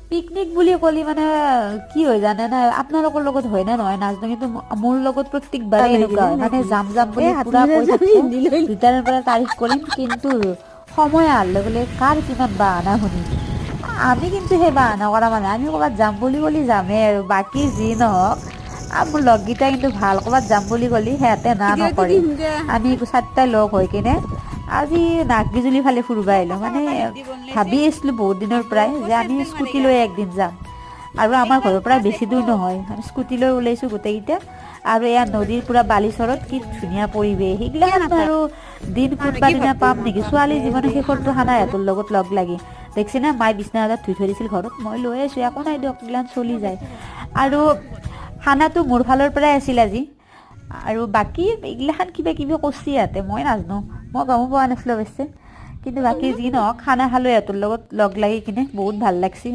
picnic বুলি ক'লি মানে কি হয় জানে না আপোনালোকৰ লগত হয় না নহয় নাজানো কিন্তু মোৰ লগত প্ৰত্যেকবাৰে এনেকুৱা হয় মানে যাম বুলি পুৰা কৈ থাকো দুটাৰ পৰা তাৰিখ কৰিম কিন্তু সময় আহাৰ লগে লগে কাৰ কিমান বাহানা শুনি আমি কিন্তু সেই বাহানা কৰা মানে আমি ক'ৰবাত যাম বুলি ক'লি যামেই আৰু বাকী যি নহওক মোৰ লগকেইটা কিন্তু ভাল ক'ৰবাত যাম বুলি ক'লি সিহঁতে না নকৰে আমি 4টাই লগ হৈ কিনে আজি নাগবিজুলি ফালে ফুৰিব আহিলো মানে ভাবি আছিলো বহুত দিনৰ পৰাই যে আমি স্কুটি লৈ একদিন যাম আৰু আমাৰ ঘৰৰ পৰা বেছি দূৰ নহয় আমি স্কুটি লৈ ওলাইছো গোটেইকেইটা আৰু এয়া নদীৰ পুৰা বালিচৰত কি ধুনীয়া পৰিৱেশ সেইগিলাখান আৰু দিন কোনোবা দিনা পাম নেকি ছোৱালী জীৱনৰ শেষৰটো খানা সিহঁতৰ লগত লগ লাগি দেখছি না মায়ে বিছনা এটাত ধুই থৈ দিছিল ঘৰত মই লৈ আছো একো নাই দিয়ক এইগিলাখান চলি যায় আৰু খানাটো মোৰ ফালৰ পৰাই আছিল আজি আৰু বাকী এইগিলাখান কিবা কিবি কৰছি ইয়াতে মই নাজানো মই গমো পোৱা নাছিলো অৱশ্যে কিন্তু বাকী যি নহওক খানা খালো সিহঁতৰ লগত লগ লাগি কিনে বহুত ভাল লাগছি